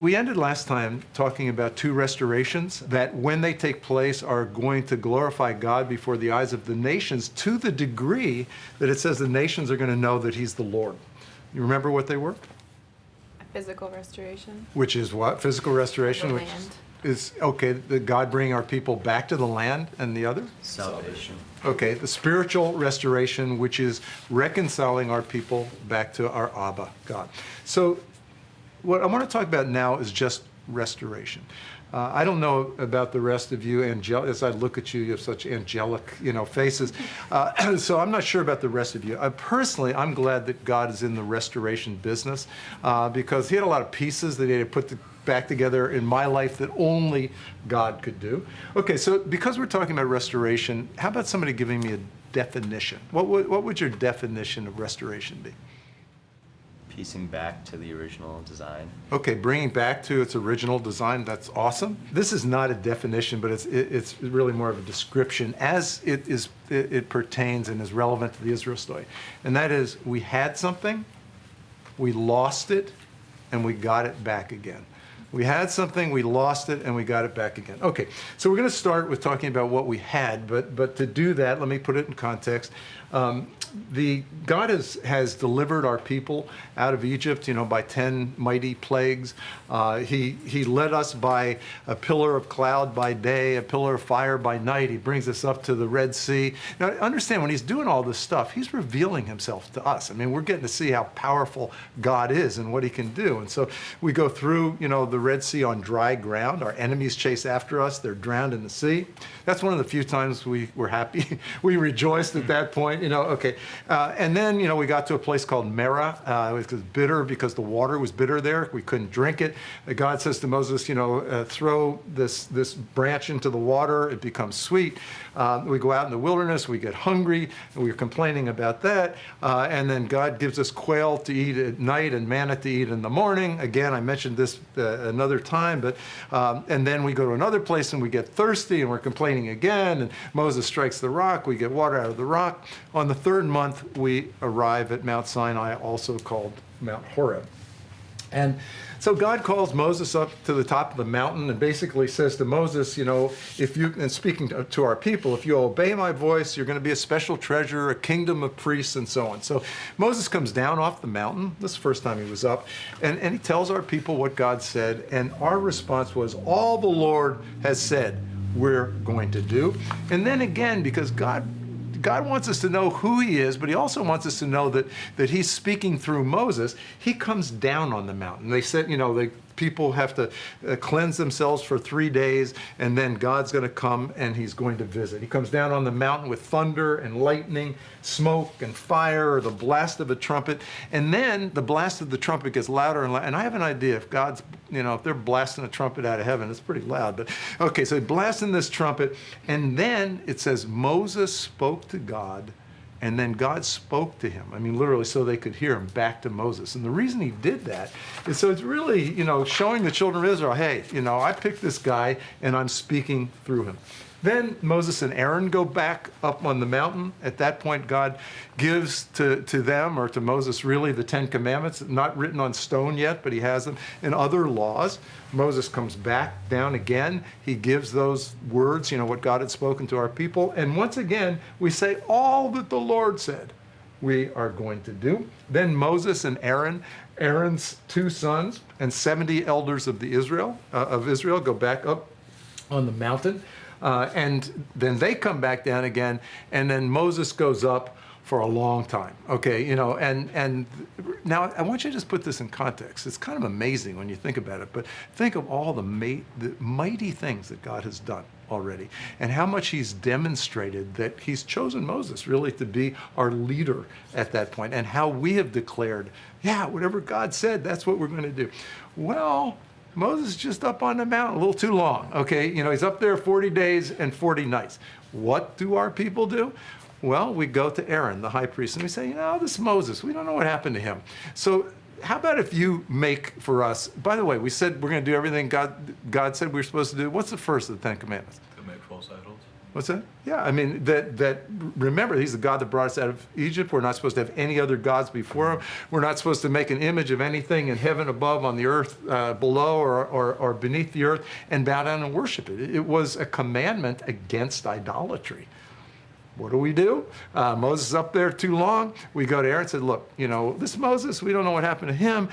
We ended last time talking about two restorations that, when they take place, are going to glorify God before the eyes of the nations to the degree that it says the nations are going to know that He's the Lord. You remember what they were? Physical restoration. Which is what? Physical restoration? The Which land. is, okay, the God bringing our people back to the land, and the other? Salvation. Okay, the spiritual restoration, which is reconciling our people back to our Abba, God. So what I want to talk about now is just restoration. I don't know about the rest of you, as I look at you, you have such angelic, faces. So I'm not sure about the rest of you. Personally, I'm glad that God is in the restoration business because He had a lot of pieces that He had to put back together in my life that only God could do. Okay, so because we're talking about restoration, how about somebody giving me a definition? What would your definition of restoration be? Piecing back to the original design. Okay, bringing back to its original design, that's awesome. This is not a definition, but it's really more of a description as it pertains and is relevant to the Israel story. And that is, we had something, we lost it, and we got it back again. We had something, we lost it, and we got it back again. Okay, so we're going to start with talking about what we had, but to do that, let me put it in context. God has delivered our people out of Egypt, by 10 mighty plagues. He led us by a pillar of cloud by day, a pillar of fire by night. He brings us up to the Red Sea. Now, understand, when He's doing all this stuff, He's revealing Himself to us. I mean, we're getting to see how powerful God is and what He can do. And so we go through, the Red Sea on dry ground. Our enemies chase after us. They're drowned in the sea. That's one of the few times we were happy. We rejoiced at that point, okay. And then, we got to a place called Merah. It was bitter because the water was bitter there. We couldn't drink it. God says to Moses, throw this branch into the water. It becomes sweet. We go out in the wilderness. We get hungry. And we're complaining about that. And then God gives us quail to eat at night and manna to eat in the morning. Again, I mentioned this another time. But and then we go to another place and we get thirsty and we're complaining again. And Moses strikes the rock. We get water out of the rock. On the third month, we arrive at Mount Sinai, also called Mount Horeb. And so God calls Moses up to the top of the mountain and basically says to Moses, if you, and speaking to our people, if you obey my voice, you're going to be a special treasure, a kingdom of priests, and so on. So Moses comes down off the mountain. This is the first time he was up. And he tells our people what God said. And our response was, all the Lord has said we're going to do. And then again, because God wants us to know who He is, but He also wants us to know that He's speaking through Moses. He comes down on the mountain. They said, people have to cleanse themselves for 3 days, and then God's going to come and He's going to visit. He comes down on the mountain with thunder and lightning, smoke and fire, the blast of a trumpet, and then the blast of the trumpet gets louder and louder. And I have an idea, if God's, if they're blasting a trumpet out of heaven, it's pretty loud. But okay, so blasting this trumpet, and then it says Moses spoke to God, and then God spoke to him. I mean, literally, so they could hear Him back to Moses. And the reason He did that is so it's really, showing the children of Israel, hey, I picked this guy and I'm speaking through him. Then Moses and Aaron go back up on the mountain. At that point, God gives to them, or to Moses really, the 10 Commandments, not written on stone yet, but He has them, and other laws. Moses comes back down again. He gives those words, what God had spoken to our people. And once again, we say all that the Lord said we are going to do. Then Moses and Aaron's 2 sons, and 70 elders of Israel go back up on the mountain. And then they come back down again, and then Moses goes up for a long time. Okay, and now I want you to just put this in context. It's kind of amazing when you think about it, but think of all the mighty things that God has done already, and how much He's demonstrated that He's chosen Moses really to be our leader at that point, and how we have declared, yeah, whatever God said, that's what we're going to do. Well, Moses is just up on the mountain a little too long, okay? He's up there 40 days and 40 nights. What do our people do? Well, we go to Aaron, the high priest, and we say, this Moses, we don't know what happened to him. So how about if you make for us, by the way, we said we're going to do everything God said we were supposed to do. What's the first of the 10 Commandments? To make false idols. What's that? Yeah, I mean, remember, he's the God that brought us out of Egypt. We're not supposed to have any other gods before him. We're not supposed to make an image of anything in heaven above, on the earth below, or beneath the earth, and bow down and worship it. It was a commandment against idolatry. What do? Moses is up there too long. We go to Aaron and said, look, this Moses, we don't know what happened to him.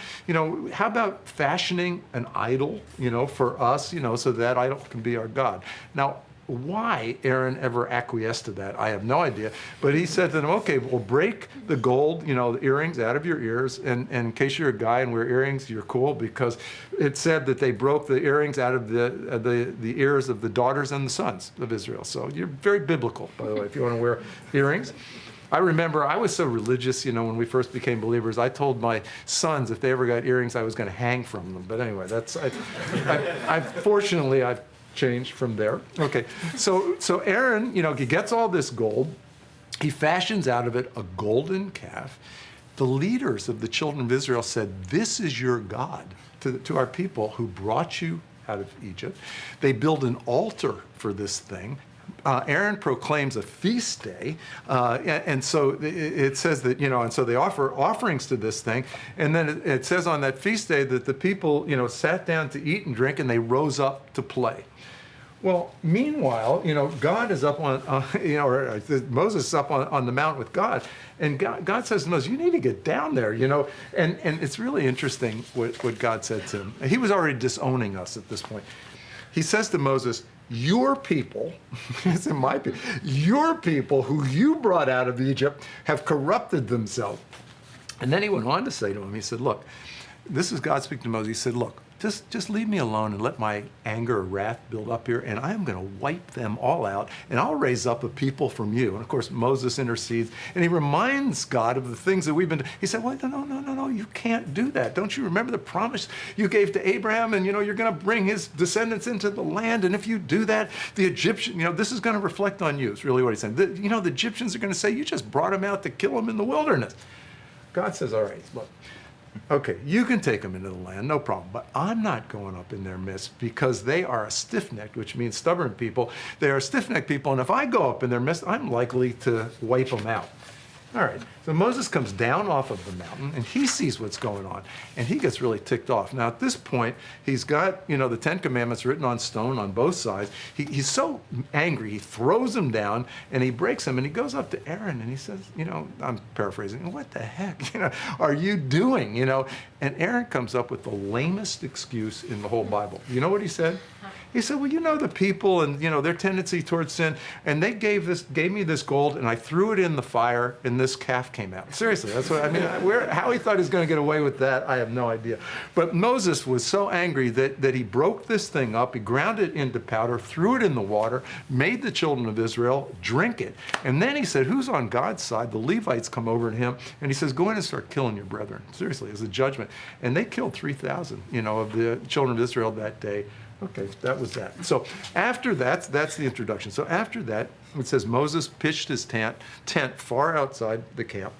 How about fashioning an idol, for us, so that idol can be our God? Now, why Aaron ever acquiesced to that, I have no idea. But he said to them, okay, well, break the gold, the earrings out of your ears. And in case you're a guy and wear earrings, you're cool, because it said that they broke the earrings out of the ears of the daughters and the sons of Israel. So you're very biblical, by the way, if you want to wear earrings. I remember I was so religious, when we first became believers. I told my sons if they ever got earrings, I was going to hang from them. But anyway, fortunately, I've changed from there. Okay, so Aaron, he gets all this gold. He fashions out of it a golden calf. The leaders of the children of Israel said, this is your God, to our people who brought you out of Egypt. They build an altar for this thing. Aaron proclaims a feast day, and so it says that, and so they offer offerings to this thing, and then it says on that feast day that the people, sat down to eat and drink, and they rose up to play. Well, meanwhile, God is up on, or Moses is up on the mount with God, and God says to Moses, you need to get down there, and it's really interesting what God said to him. He was already disowning us at this point. He says to Moses, your people, it's in my people, your people who you brought out of Egypt have corrupted themselves. And then he went on to say to him, he said, look, this is God speaking to Moses. He said, look, just leave me alone and let my anger or wrath build up here, and I am going to wipe them all out, and I'll raise up a people from you. And of course, Moses intercedes, and he reminds God of the things that we've been doing. He said, well, no, you can't do that. Don't you remember the promise you gave to Abraham? And, you're going to bring his descendants into the land, and if you do that, the Egyptian, this is going to reflect on you, is really what he's saying. The Egyptians are going to say, you just brought them out to kill them in the wilderness. God says, all right, look. Okay, you can take them into the land, no problem, but I'm not going up in their midst, because they are a stiff-necked, which means stubborn people. They are stiff-necked people, and if I go up in their midst, I'm likely to wipe them out. All right, so Moses comes down off of the mountain, and he sees what's going on, and he gets really ticked off. Now, at this point, he's got, the Ten Commandments written on stone on both sides. He's so angry, he throws them down, and he breaks them, and he goes up to Aaron, and he says, I'm paraphrasing, what the heck, are you doing, And Aaron comes up with the lamest excuse in the whole Bible. You know what he said? He said, well, the people and, their tendency towards sin, and they gave me this gold, and I threw it in the fire, and this calf came out. Seriously, that's what I mean. How he thought he was going to get away with that, I have no idea. But Moses was so angry that he broke this thing up, he ground it into powder, threw it in the water, made the children of Israel drink it. And then he said, who's on God's side? The Levites come over to him, and he says, go in and start killing your brethren. Seriously, as a judgment. And they killed 3,000, of the children of Israel that day. Okay, that was that. So after that's the introduction. So after that, it says Moses pitched his tent far outside the camp.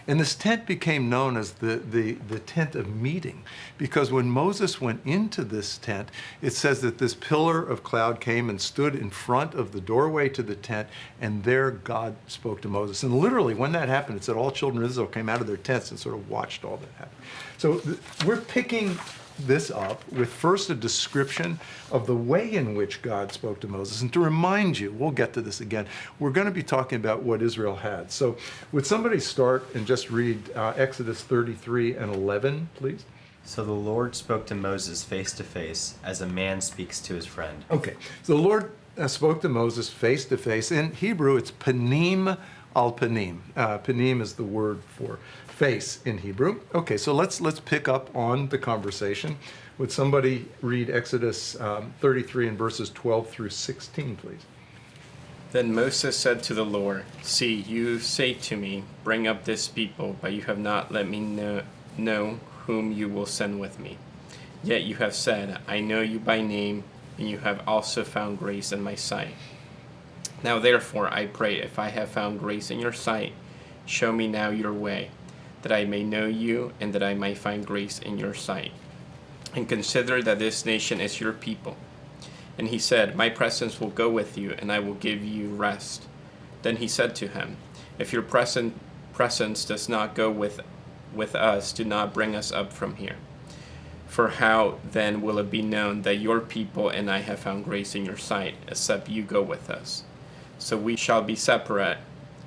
And this tent became known as the tent of meeting, because when Moses went into this tent, it says that this pillar of cloud came and stood in front of the doorway to the tent, and there God spoke to Moses. And literally, when that happened, it said all children of Israel came out of their tents and sort of watched all that happen. So we're picking this up with first a description of the way in which God spoke to Moses. And to remind you, we'll get to this again, we're going to be talking about what Israel had. So would somebody start and just read Exodus 33 and 11, please? So the Lord spoke to Moses face to face, as a man speaks to his friend. Okay, so the Lord spoke to Moses face to face. In Hebrew, it's panim al panim. Panim is the word for face in Hebrew. Okay, so let's pick up on the conversation. Would somebody read Exodus 33 and verses 12 through 16, please? Then Moses said to the Lord, see, you say to me, bring up this people, but you have not let me know whom you will send with me. Yet you have said, I know you by name, and you have also found grace in my sight. Now therefore, I pray, if I have found grace in your sight, show me now your way, that I may know you, and that I may find grace in your sight. And consider that this nation is your people. And he said, My presence will go with you, and I will give you rest. Then he said to him, If your presence does not go with us, do not bring us up from here. For how then will it be known that your people and I have found grace in your sight, except you go with us? So we shall be separate,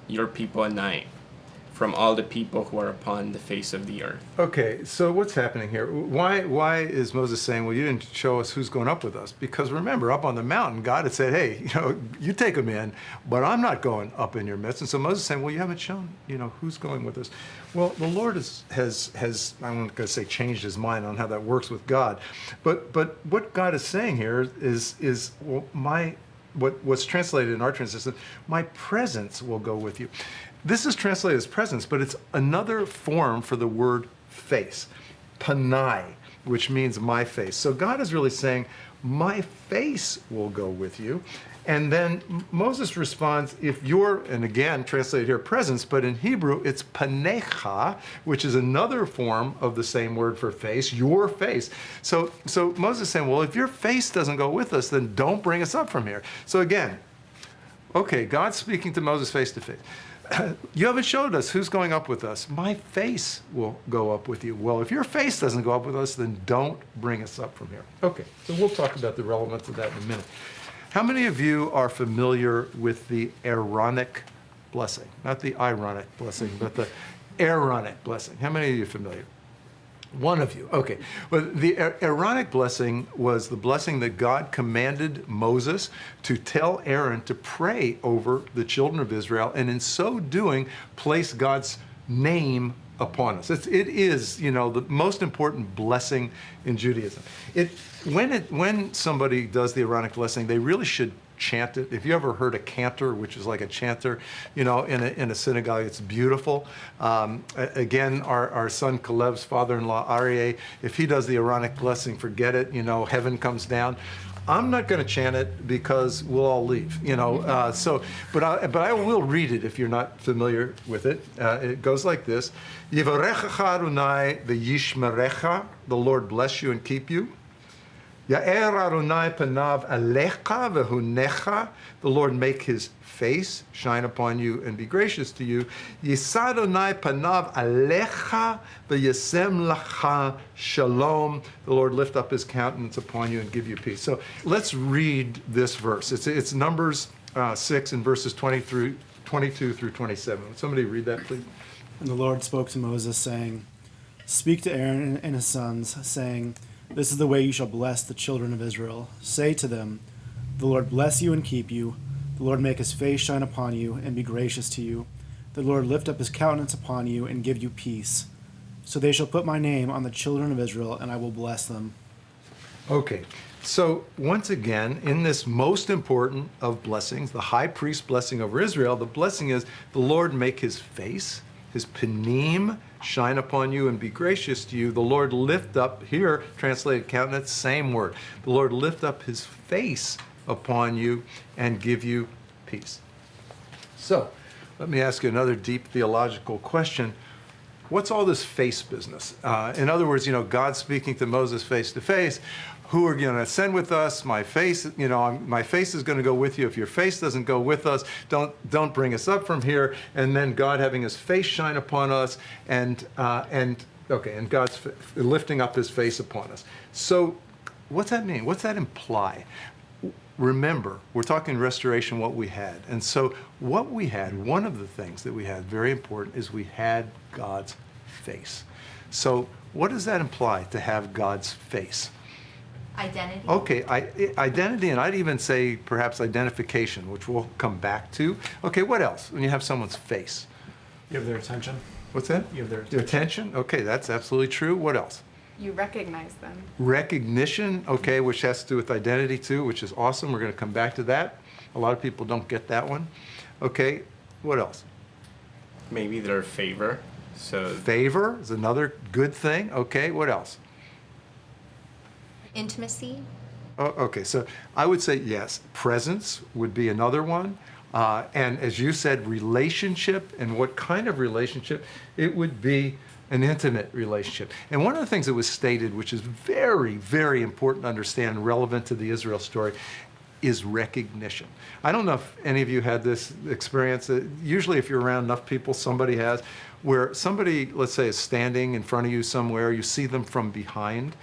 your people and I, from all the people who are upon the face of the earth. Okay, so what's happening here? Why is Moses saying, well, you didn't show us who's going up with us? Because remember, up on the mountain, God had said, hey, you take them in, but I'm not going up in your midst. And so Moses is saying, well, you haven't shown, who's going with us. Well, the Lord has I'm not going to say changed his mind on how that works with God, but what God is saying here is well, what's translated in our translation, my presence will go with you. This is translated as presence, but it's another form for the word face, panai, which means my face. So God is really saying, my face will go with you. And then Moses responds, and again, translated here, presence, but in Hebrew, it's panecha, which is another form of the same word for face, your face. So Moses is saying, well, if your face doesn't go with us, then don't bring us up from here. So again, okay, God's speaking to Moses face to face. You haven't showed us who's going up with us. My face will go up with you. Well, if your face doesn't go up with us, then don't bring us up from here. Okay, so we'll talk about the relevance of that in a minute. How many of you are familiar with the Aaronic blessing? Not the ironic blessing, but the Aaronic blessing. How many of you are familiar? One of you. Okay. Well, the Aaronic blessing was the blessing that God commanded Moses to tell Aaron to pray over the children of Israel, and in so doing, place God's name upon us. It is, the most important blessing in Judaism. When somebody does the Aaronic blessing, they really should chant it. If you ever heard a cantor, which is like a chanter, in a synagogue, it's beautiful. Again, our son Caleb's father-in-law Aryeh, if he does the Aaronic blessing, forget it. Heaven comes down. I'm not going to chant it because we'll all leave. But I will read it if you're not familiar with it. It goes like this: Yivarechecha Adonai v'yishmerecha. The Lord bless you and keep you. Ya'er Adonai panav alecha v'hunecha. The Lord make his face shine upon you and be gracious to you. Yisa Adonai panav alecha v'yasem lacha shalom. The Lord lift up his countenance upon you and give you peace. So let's read this verse. It's Numbers 6 and verses 22 through 27. Would somebody read that, please? And the Lord spoke to Moses, saying, Speak to Aaron and his sons, saying, This is the way you shall bless the children of Israel. Say to them, The Lord bless you and keep you. The Lord make his face shine upon you and be gracious to you. The Lord lift up his countenance upon you and give you peace. So they shall put my name on the children of Israel, and I will bless them. Okay, so once again, in this most important of blessings, the high priest blessing over Israel, the blessing is the Lord make his face, his panim, shine upon you and be gracious to you. The Lord lift up, here translated countenance, same word. The Lord lift up his face upon you and give you peace. So let me ask you another deep theological question. What's all this face business? In other words, God speaking to Moses face to face. Who are you going to send with us? My face, my face is going to go with you. If your face doesn't go with us, don't bring us up from here. And then God having his face shine upon us, and God's lifting up his face upon us. So what's that mean? What's that imply? Remember, we're talking restoration, what we had. And so what we had, one of the things that we had, very important, is we had God's face. So what does that imply, to have God's face? Identity. Okay, identity, and I'd even say perhaps identification, which we'll come back to. Okay, what else when you have someone's face? You have their attention. What's that? You have their Their attention? Okay, that's absolutely true. What else? You recognize them. Recognition, okay, which has to do with identity too, which is awesome. We're going to come back to that. A lot of people don't get that one. Okay, what else? Maybe their favor. So Favor is another good thing. Okay, what else? Intimacy. Oh, okay, so I would say yes. Presence would be another one. And as you said, relationship. And what kind of relationship? It would be an intimate relationship. And one of the things that was stated, which is very, very important to understand and relevant to the Israel story, is recognition. I don't know if any of you had this experience. Usually if you're around enough people, somebody has, where somebody, let's say, is standing in front of you somewhere, you see them from behind,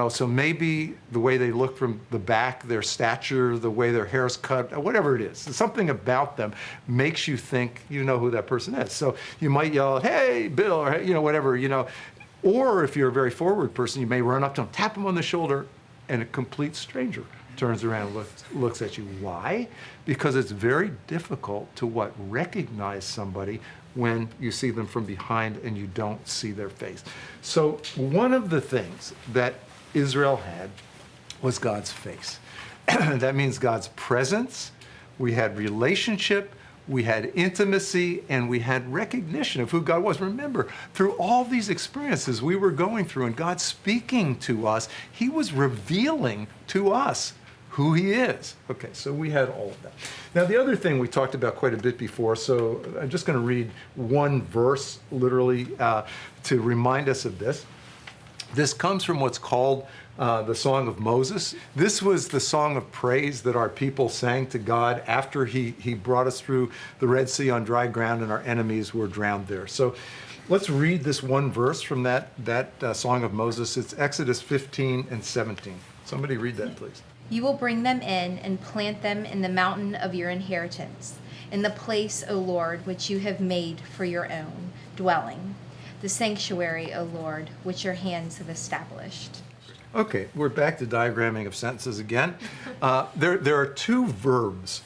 so maybe the way they look from the back, their stature, the way their hair's cut, whatever it is, something about them makes you think you know who that person is. So you might yell, "Hey, Bill," or, whatever, Or if you're a very forward person, you may run up to them, tap them on the shoulder, and a complete stranger turns around and looks at you. Why? Because it's very difficult to recognize somebody when you see them from behind and you don't see their face. So one of the things that Israel had was God's face. That means God's presence. We had relationship, we had intimacy, and we had recognition of who God was. Remember, through all these experiences we were going through and God speaking to us, he was revealing to us who he is. Okay, so we had all of that. Now, the other thing we talked about quite a bit before, so I'm just going to read one verse literally to remind us of this. This comes from what's called the Song of Moses. This was the song of praise that our people sang to God after he brought us through the Red Sea on dry ground and our enemies were drowned there. So let's read this one verse from that Song of Moses. It's Exodus 15 and 17. Somebody read that, please. You will bring them in and plant them in the mountain of your inheritance, in the place, O Lord, which you have made for your own dwelling, the sanctuary, O Lord, which your hands have established. Okay, we're back to diagramming of sentences again. There are two verbs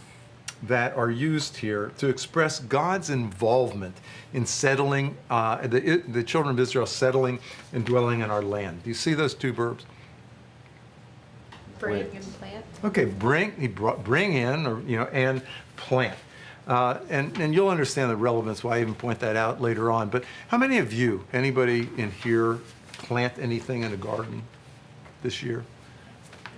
that are used here to express God's involvement in settling, the children of Israel settling and dwelling in our land. Do you see those two verbs? Bring and plant. Okay, bring in, or and plant, and you'll understand the relevance why I even point that out later on. But how many of you, anybody in here, plant anything in a garden this year?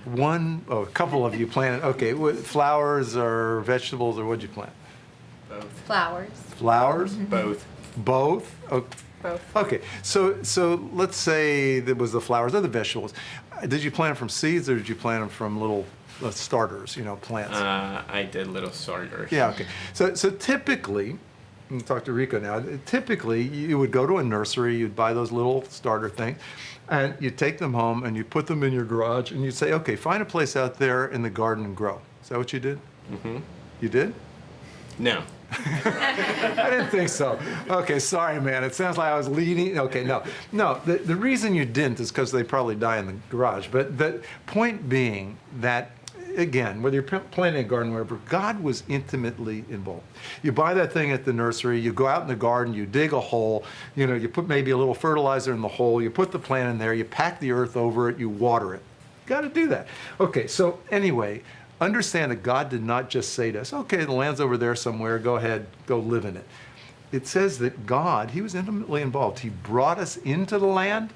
A couple of you planted. Okay, flowers or vegetables, or what'd you plant? Both. Flowers. Flowers. Both. Both. Okay. Both. Okay, so let's say that was the flowers or the vegetables. Did you plant them from seeds or did you plant them from little starters, plants? I did little starters. Yeah, okay. So typically, I'm going to talk to Rico now, typically you would go to a nursery, you'd buy those little starter things, and you'd take them home and you put them in your garage and you'd say, okay, find a place out there in the garden and grow. Is that what you did? Mm-hmm. You did? No. I didn't think so. Okay, sorry, man. It sounds like I was leading. Okay, no. The reason you didn't is because they probably die in the garage. But the point being that, again, whether you're planting a garden or whatever, God was intimately involved. You buy that thing at the nursery, you go out in the garden, you dig a hole, you put maybe a little fertilizer in the hole, you put the plant in there, you pack the earth over it, you water it. Got to do that. Okay, so anyway, understand that God did not just say to us, okay, the land's over there somewhere, go ahead, go live in it. It says that God, he was intimately involved. He brought us into the land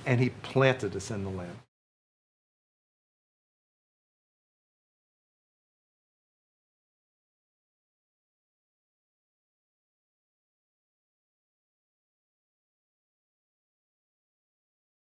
and he planted us in the land.